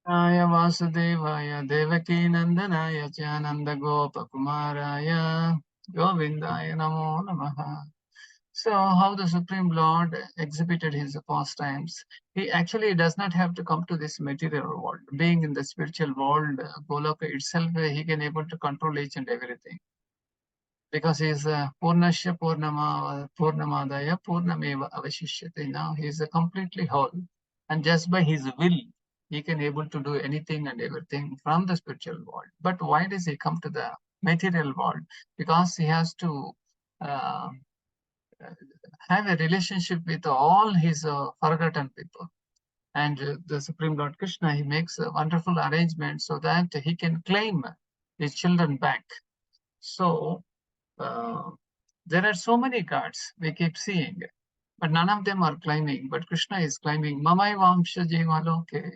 Aya Vasudevaya Devaki Nandanaya Nanda Gopa Kumaraya Govindaya Namo Namaha. So, how the Supreme Lord exhibited his pastimes. He actually does not have to come to this material world. Being in the spiritual world, Goloka itself, he can able to control each and everything. Because he is Purnasya Purnamadaya Purnameva Avashishyate. Now he is completely whole. And just by his will, he can able to do anything and everything from the spiritual world. But why does he come to the material world? Because he has to uh, have a relationship with all his forgotten people. And the Supreme Lord Krishna, he makes a wonderful arrangement so that he can claim his children back. So uh, there are so many gods we keep seeing, but none of them are climbing. But Krishna is climbing. Mamai Vamsha Jiva Loke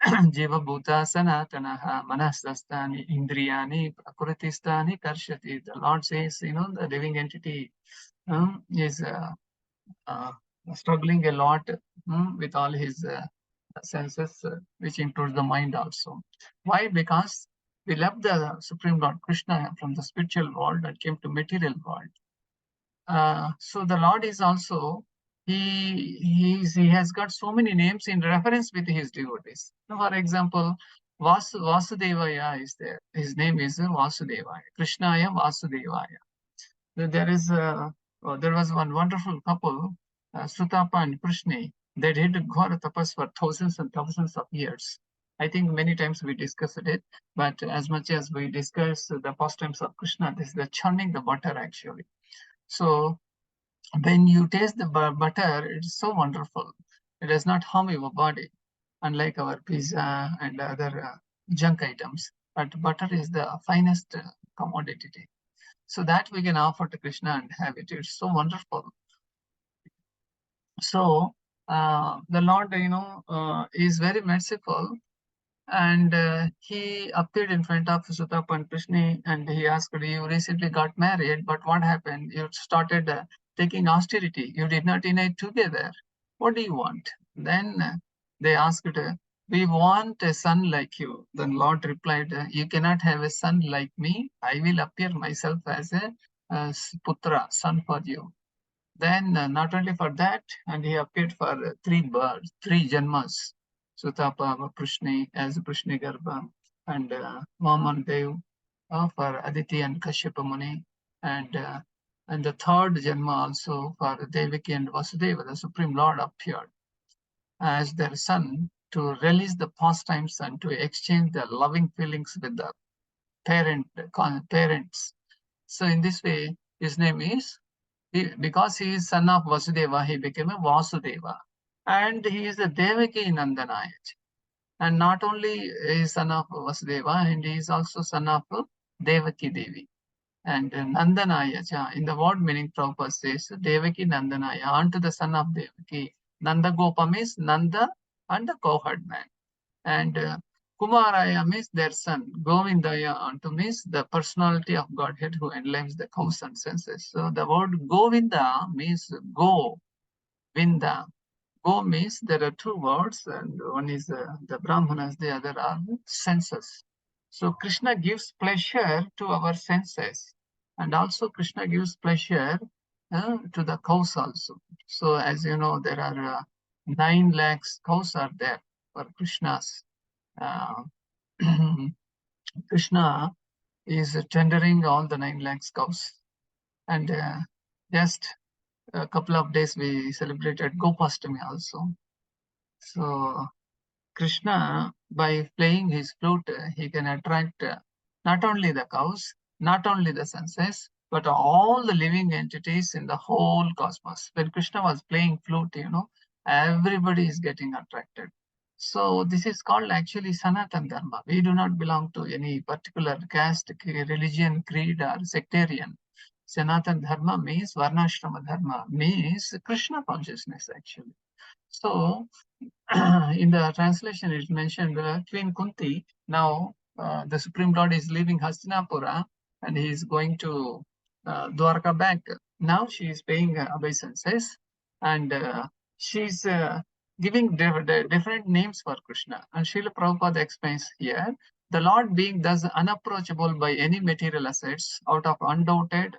Jiva Bhuta Sanatanaha Manasastani Indriyani Prakrutistani Karshati. The Lord says, the living entity is uh, struggling a lot with all his senses, which includes the mind also. Why? Because we left the Supreme Lord Krishna from the spiritual world and came to material world. So the Lord is also he has got so many names in reference with his devotees. For example, Vasudevaya is there. His name is Vasudevaya. Krishnaya Vasudevaya. There was one wonderful couple, Sutapa and Krishna. They did Ghora tapas for thousands and thousands of years. I think many times we discussed it, but as much as we discuss the pastimes of Krishna, this is the churning the butter actually. So when you taste the butter, it's so wonderful. It does not harm your body, unlike our pizza and other junk items. But butter is the finest commodity. So that we can offer to Krishna and have it. It's so wonderful. So the Lord, is very merciful. And he appeared in front of Sutapa and Krishna and he asked, you recently got married, but what happened? You started taking austerity. You did not unite together. What do you want? Then they asked, we want a son like you. Then Lord replied, you cannot have a son like me. I will appear myself as a putra, son for you. Then not only for that, and he appeared for three births, three janmas. Sutapa Prishni as Prishni Garbha and Vaman Dev for Aditi and Kashyapa Muni and the third janma also for Devaki and Vasudeva, the Supreme Lord appeared as their son to release the pastimes and to exchange their loving feelings with the parents. So in this way, his name is because he is son of Vasudeva, he became a Vasudeva. And he is a Devaki Nandanaya. And not only is son of Vasudeva, and he is also son of Devaki Devi. And Nandanaya, in the word meaning, Prabhupada says Devaki Nandanaya, unto the son of Devaki. Nanda Gopa means Nanda and the cowherd man. And Kumaraya means their son. Govindaya unto means the personality of Godhead who enlightens the cows and senses. So the word Govinda means go, Vinda. Go means there are two words, and one is the Brahmanas, the other are senses. So Krishna gives pleasure to our senses, and also Krishna gives pleasure to the cows also. So as you know, there are 9 lakhs cows are there for Krishna's. Uh, Krishna is tendering all the 9 lakhs cows, and just a couple of days we celebrated Gopastami also. So Krishna, by playing his flute, he can attract not only the cows, not only the senses, but all the living entities in the whole cosmos. When Krishna was playing flute, everybody is getting attracted. So this is called actually Sanatan Dharma. We do not belong to any particular caste, religion, creed, or sectarian. Sanatan Dharma means Varnashrama Dharma, means Krishna consciousness actually. So in the translation, it mentioned Queen Kunti. Now, the Supreme Lord is leaving Hastinapura and he is going to Dwarka back. Now she is paying obeisances and she's giving different names for Krishna. And Srila Prabhupada explains here, the Lord being thus unapproachable by any material assets, out of unbounded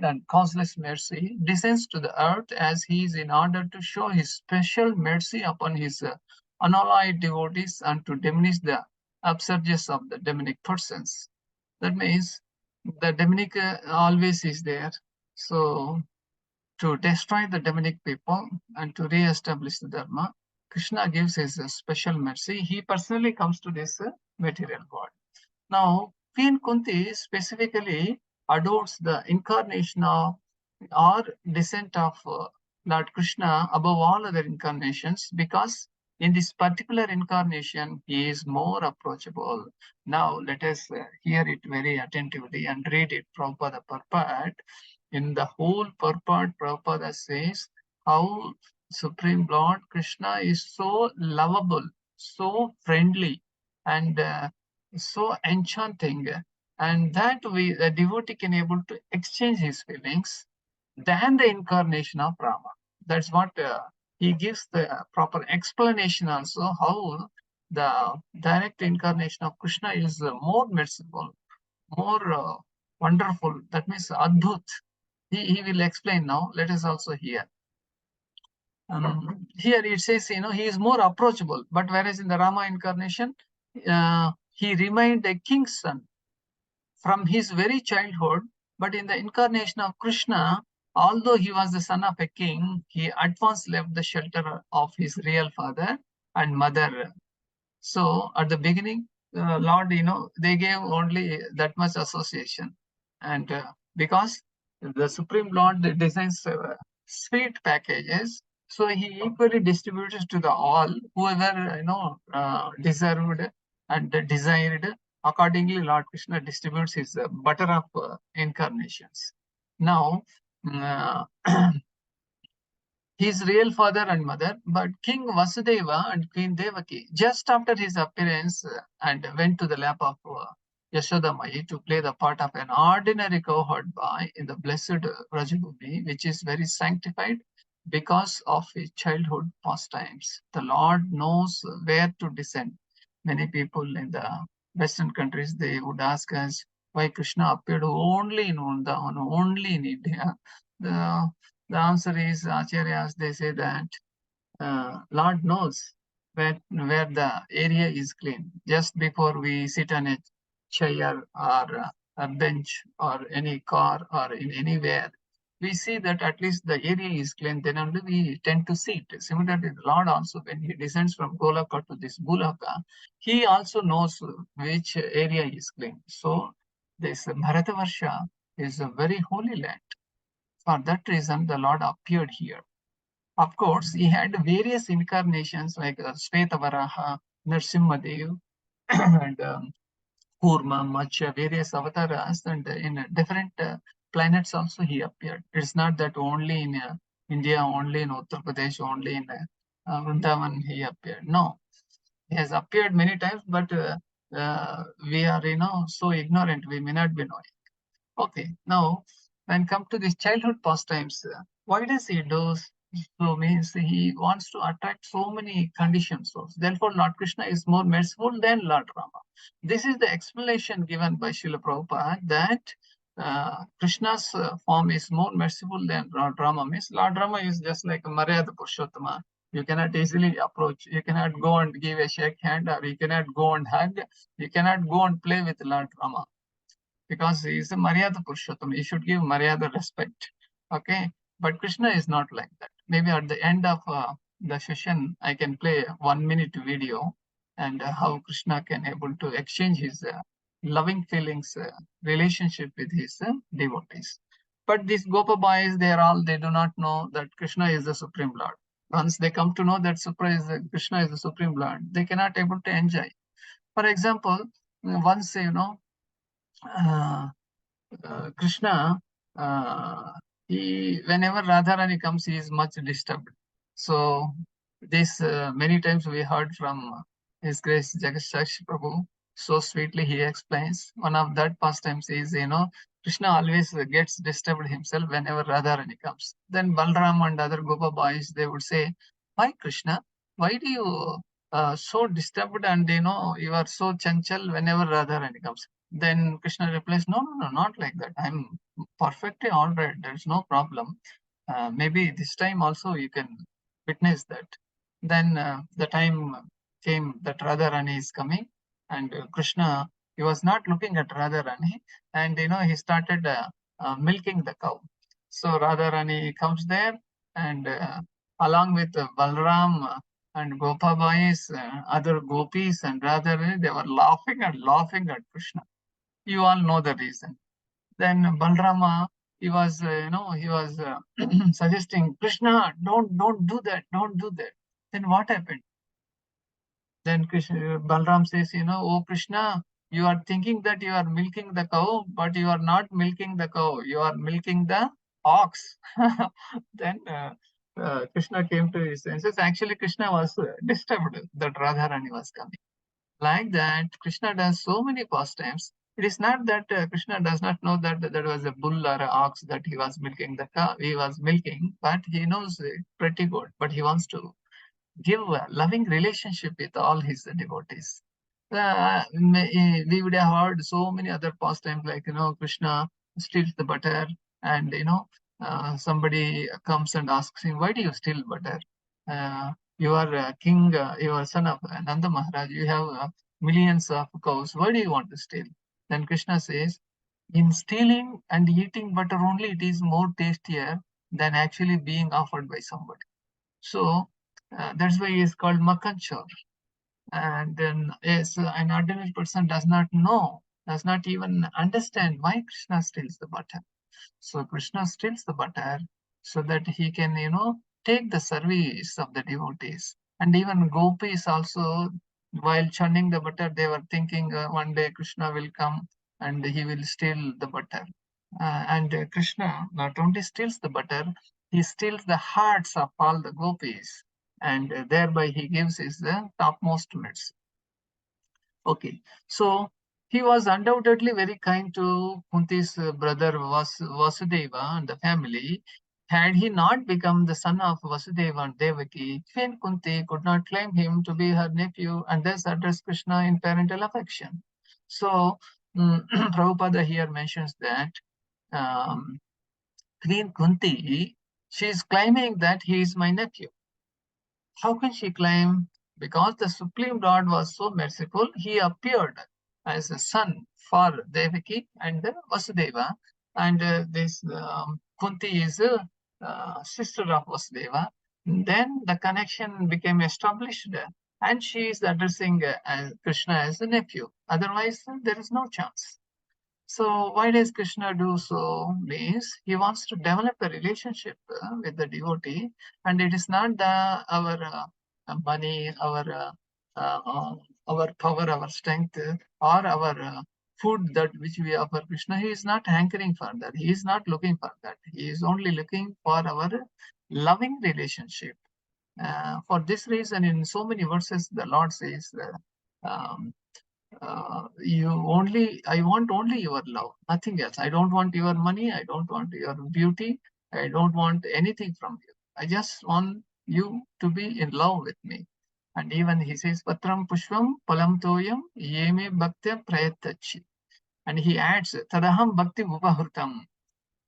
and causeless mercy, descends to the earth as he is in order to show his special mercy upon his unalloyed devotees and to diminish the upsurges of the demonic persons. That means the demonic always is there. So to destroy the demonic people and to re-establish the Dharma, Krishna gives his special mercy. He personally comes to this material world. Now, Queen Kunti specifically adores the incarnation of or descent of Lord Krishna above all other incarnations because in this particular incarnation he is more approachable. Now let us hear it very attentively and read it Prabhupada purport. In the whole purport, Prabhupada says how Supreme Lord Krishna is so lovable, so friendly, and so enchanting, and that the devotee can able to exchange his feelings than the incarnation of Rama. That's what he gives the proper explanation also how the direct incarnation of Krishna is more merciful, more wonderful. That means Adbhut. He will explain now. Let us also hear. Here it says, he is more approachable, but whereas in the Rama incarnation, he remained a king's son from his very childhood, but in the incarnation of Krishna, although he was the son of a king, he at once left the shelter of his real father and mother. So at the beginning, Lord, they gave only that much association. And because the Supreme Lord designs sweet packages, so he equally distributes to the all, whoever, deserved and desired. Accordingly, Lord Krishna distributes his butter of incarnations. Now, uh, his real father and mother, but King Vasudeva and Queen Devaki, just after his appearance and went to the lap of Yashoda Mai to play the part of an ordinary cowherd boy in the blessed Rajabhumi, which is very sanctified because of his childhood pastimes. The Lord knows where to descend. Many people in the Western countries, they would ask us why Krishna appeared only in Vrindavan, only in India. The answer is, Acharyas, they say that Lord knows where the area is clean. Just before we sit on a chair or a bench or any car or in anywhere, we see that at least the area is clean, then only we tend to sit. Similarly, the Lord also, when he descends from Golaka to this Bulaka, he also knows which area is clean. So this Bharatavarsha is a very holy land. For that reason, the Lord appeared here. Of course, he had various incarnations like Shvetavaraha, Narsimhadev, and Kurma, Matsya, various avatars, and in different planets also he appeared. It's not that only in India, only in Uttar Pradesh, only in Vrindavan he appeared. No, he has appeared many times, but we are, so ignorant, we may not be knowing. Okay, now when come to these childhood pastimes, why does he do so? Means he wants to attract so many conditions. So therefore, Lord Krishna is more merciful than Lord Rama. This is the explanation given by Srila Prabhupada that Krishna's form is more merciful than Lord Rama. Means Lord Rama is just like a Maryada Purushottama. You cannot easily approach. You cannot go and give a shake hand, or you cannot go and hug. You cannot go and play with Lord Rama, because he is a Maryada Purushottam. He should give Maryada respect. Okay. But Krishna is not like that. Maybe at the end of the session, I can play a 1 minute video and how Krishna can able to exchange his loving feelings, relationship with his devotees. But these Gopa boys, they do not know that Krishna is the Supreme Lord. Once they come to know that Krishna is the Supreme Lord, they cannot able to enjoy. For example, once, uh, Krishna, whenever Radharani comes, he is much disturbed. So this many times we heard from His Grace Jagashashi Prabhu. So sweetly he explains. One of that pastimes is, Krishna always gets disturbed himself whenever Radharani comes. Then Balram and other Gopa boys, they would say, why Krishna? Why do you so disturbed and you are so chanchal whenever Radharani comes? Then Krishna replies, no, no, no, not like that. I'm perfectly all right. There's no problem. Maybe this time also you can witness that. Then the time came that Radharani is coming, and Krishna, he was not looking at Radharani, and he started milking the cow. So Radharani comes there, and along with Balram and Gopabais, other gopis and Radharani, they were laughing and laughing at Krishna. You all know the reason. Then Balrama, he was suggesting, Krishna, don't do that, don't do that. Then what happened? Then Krishna, Balram says, oh Krishna, you are thinking that you are milking the cow, but you are not milking the cow. You are milking the ox. Then Krishna came to his senses. Actually, Krishna was disturbed that Radharani was coming. Like that, Krishna does so many pastimes. It is not that Krishna does not know that there was a bull or an ox that he was milking the cow. He was milking, but he knows it pretty good. But he wants to give a loving relationship with all his devotees. We would have heard so many other pastimes like, Krishna steals the butter, and, somebody comes and asks him, why do you steal butter? You are king, you are son of Nanda Maharaj, you have millions of cows, why do you want to steal? Then Krishna says, in stealing and eating butter only, it is more tastier than actually being offered by somebody. So that's why it's called Makanchor. And then yes, an ordinary person does not know, does not even understand why Krishna steals the butter. So Krishna steals the butter so that he can, take the service of the devotees. And even gopis also, while churning the butter, they were thinking one day Krishna will come and he will steal the butter. And Krishna not only steals the butter, he steals the hearts of all the gopis, and thereby he gives his topmost medicine. Okay, so he was undoubtedly very kind to Kunti's brother Vasudeva and the family. Had he not become the son of Vasudeva and Devaki, Queen Kunti could not claim him to be her nephew and thus address Krishna in parental affection. So, Prabhupada here mentions that Queen Kunti, she is claiming that he is my nephew. How can she claim? Because the Supreme Lord was so merciful, he appeared as a son for Devaki and Vasudeva. And this Kunti is a sister of Vasudeva. Then the connection became established, and she is addressing Krishna as a nephew. Otherwise, there is no chance. So why does Krishna do so? Means he wants to develop a relationship with the devotee, and it is not our money, our power, our strength, or our food that which we offer Krishna. He is not hankering for that. He is not looking for that. He is only looking for our loving relationship. For this reason, in so many verses, the Lord says, um, I want only your love, nothing else. I don't want your money. I don't want your beauty. I don't want anything from you. I just want you to be in love with me. And even he says, Patram Pushpam Palam Toyam Yeme Bhaktya Prayatachi. And he adds, Tadaham Bhakti Upahrutam.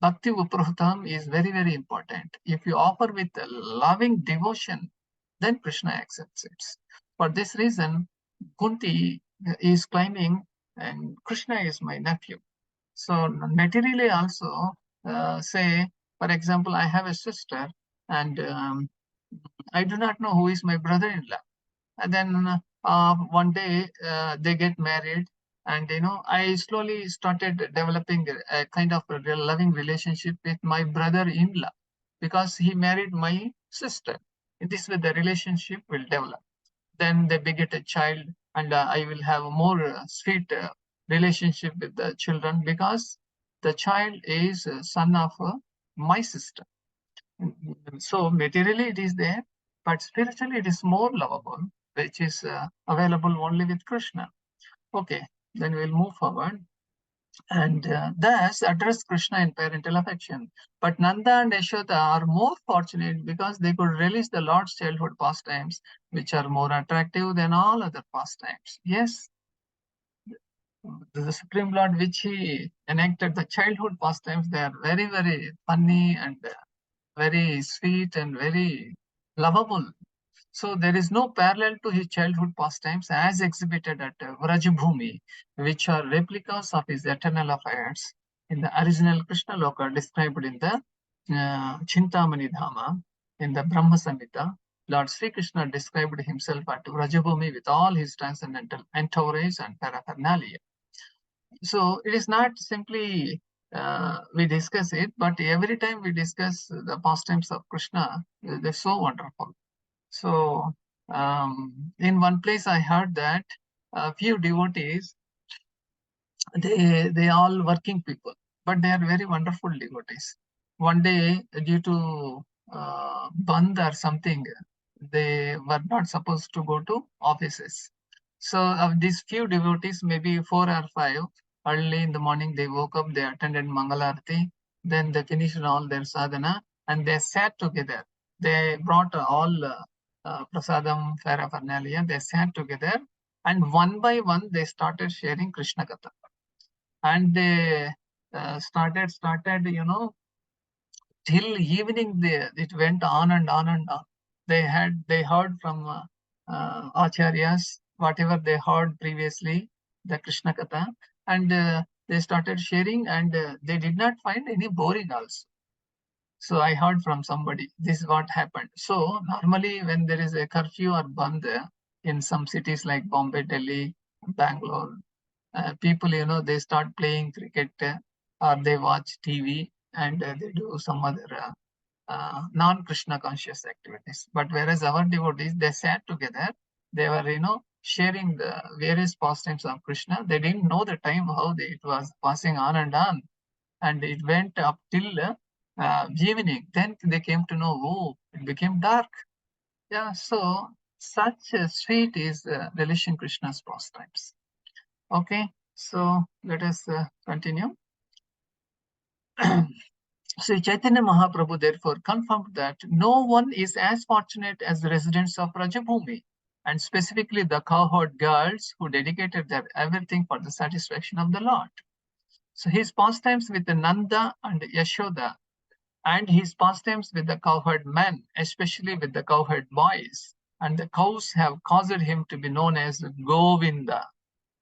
Bhakti Upahrutam is very, very important. If you offer with a loving devotion, then Krishna accepts it. For this reason, Kunti is claiming, and Krishna is my nephew. So materially also, say, for example, I have a sister, and I do not know who is my brother-in-law. And then one day they get married, and I slowly started developing a kind of a loving relationship with my brother-in-law because he married my sister. In this way, the relationship will develop. Then they beget a child, and I will have a more sweet relationship with the children because the child is a son of my sister. So materially it is there, but spiritually it is more lovable, which is available only with Krishna. Okay, then we'll move forward. and thus address Krishna in parental affection. But Nanda and Yashoda are more fortunate because they could relish the Lord's childhood pastimes, which are more attractive than all other pastimes. Yes, the Supreme Lord, which he enacted, the childhood pastimes, they are very, very funny and very sweet and very lovable. So there is no parallel to his childhood pastimes as exhibited at Vrajabhumi, which are replicas of his eternal affairs in the original Krishna Loka described in the Chintamani Dhama, in the Brahma Samhita. Lord Sri Krishna described himself at Vrajabhumi with all his transcendental entourage and paraphernalia. So it is not simply we discuss it, but every time we discuss the pastimes of Krishna, they're so wonderful. So in one place I heard that a few devotees, they all working people, but they are very wonderful devotees. One day, due to bandh or something, they were not supposed to go to offices. So of these few devotees, maybe 4 or 5, early in the morning they woke up, they attended Mangalarti, then they finished all their sadhana, and they sat together. They brought all prasadam, paraphernalia, they sat together, and one by one they started sharing Krishna Katha. And they started, till evening. It went on and on and on. They heard from acharyas whatever they heard previously, the Krishna Katha, and they started sharing, and they did not find any boring also. So I heard from somebody, this is what happened. So normally when there is a curfew or bandh in some cities like Bombay, Delhi, Bangalore, people, they start playing cricket, or they watch TV, and they do some other non-Krishna conscious activities. But whereas our devotees, they sat together, they were, sharing the various pastimes of Krishna. They didn't know the time, how it was passing on and on. And it went up till evening. Then they came to know, oh, it became dark. Yeah, so such a sweet is relation Krishna's pastimes. Okay, so let us continue. Sri Chaitanya Mahaprabhu therefore confirmed that no one is as fortunate as the residents of Rajabhumi, and specifically the cowherd girls who dedicated their everything for the satisfaction of the Lord. So his pastimes with the Nanda and Yashoda, and his pastimes with the cowherd men, especially with the cowherd boys, and the cows have caused him to be known as Govinda.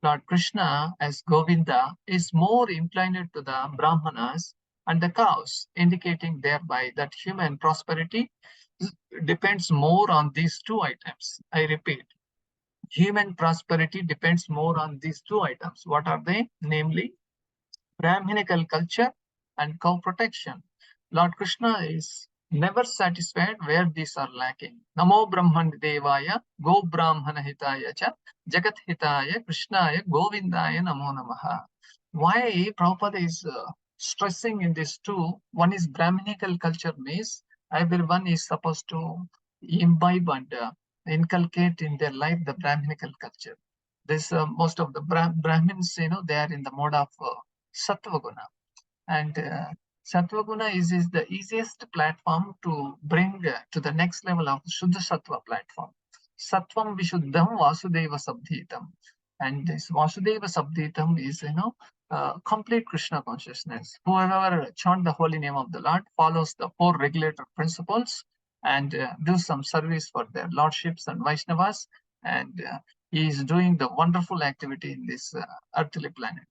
Lord Krishna as Govinda is more inclined to the Brahmanas and the cows, indicating thereby that human prosperity depends more on these two items. I repeat, human prosperity depends more on these two items. What are they? Namely, Brahminical culture and cow protection. Lord Krishna is never satisfied where these are lacking. Namo Brahman Devaya, Go Brahmana Hitaya Cha, Jagat Hitaya, Krishnaya, Govindaya Namo Namaha. Why Prabhupada is stressing in these two? One is Brahminical culture, means everyone is supposed to imbibe and inculcate in their life the Brahminical culture. This most of the Brahmins, they are in the mode of Sattva-guna. And Sattva-guna is the easiest platform to bring to the next level of Shuddha Sattva platform. Sattvam Vishuddham Vasudeva Sabdhitam. And this Vasudeva Sabdhitam is, complete Krishna consciousness. Whoever chant the holy name of the Lord follows the 4 regulator principles and do some service for their lordships and Vaishnavas. And he is doing the wonderful activity in this earthly planet.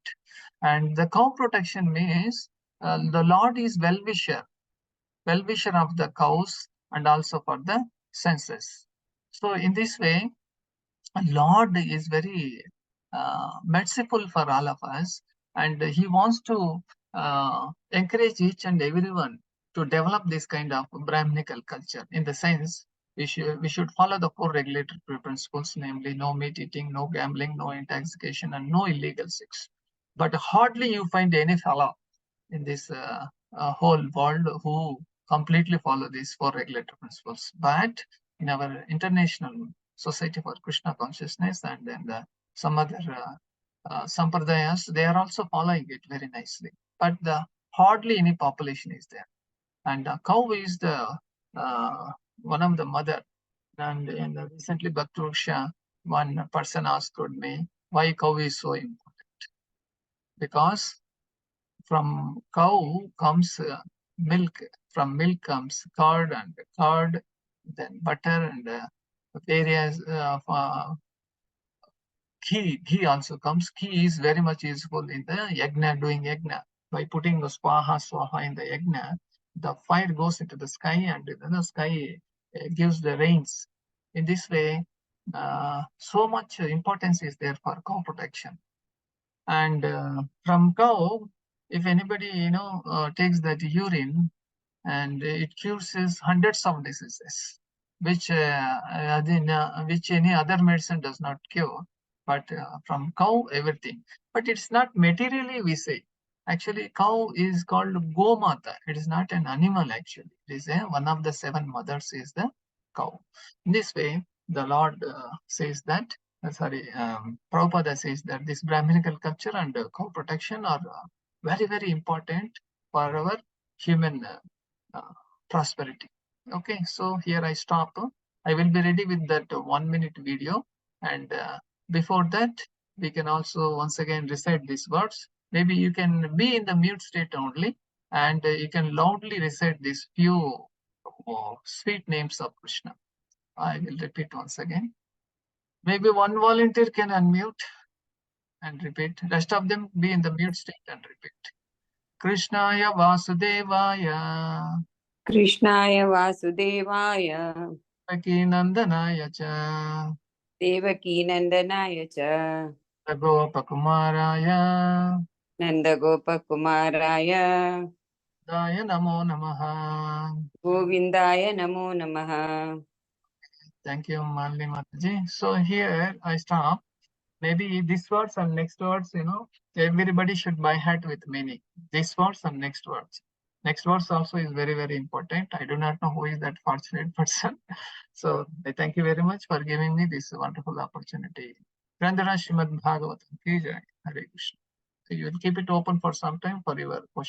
And the cow protection means the Lord is well-wisher of the cows and also for the senses. So in this way, Lord is very merciful for all of us, and he wants to encourage each and everyone to develop this kind of Brahminical culture. In the sense, we should follow the 4 regulatory principles, namely no meat eating, no gambling, no intoxication, and no illegal sex. But hardly you find any fellow in this whole world who completely follow these 4 regulatory principles. But in our international society for Krishna consciousness, and then some other sampradayas, they are also following it very nicely. But hardly any population is there. And cow is the one of the mother. And recently, Bhakti, one person asked me why cow is so important. Because from cow comes milk. From milk comes curd, and curd, then butter, and various ghee also comes. Ghee is very much useful in the yagna, doing yagna. By putting the swaha in the yagna, the fire goes into the sky, and then the sky gives the rains. In this way, so much importance is there for cow protection. And from cow, if anybody takes that urine, and it cures hundreds of diseases, which which any other medicine does not cure. But from cow, everything. But it's not materially we say. Actually, cow is called Gomata. It is not an animal actually. It is one of the 7 mothers is the cow. In this way, the Lord says that, Prabhupada says that this Brahminical culture and cow protection are very, very important for our human prosperity. Okay, so here I stop. I will be ready with that 1-minute video. And before that, we can also once again recite these words. Maybe you can be in the mute state only, and you can loudly recite these few sweet names of Krishna. I will repeat once again. Maybe one volunteer can unmute and repeat. Rest of them be in the mute state and repeat. Krishnaya Vasudevaya. Krishnaya Vasudevaya. Devaki Nandanaya cha. Devaki Nandanaya cha. Gopakumaraya. Nandagopakumaraya. Daya Namo Namaha. Govindaya Namo Namaha. Thank you, Malini Mataji. So here I stop. Maybe this words and next words, everybody should by heart with meaning. This words and next words. Next words also is very, very important. I do not know who is that fortunate person. So I thank you very much for giving me this wonderful opportunity. Grandara Srimad Bhagavatam Ki Jai. Hare Krishna. So you will keep it open for some time for your question.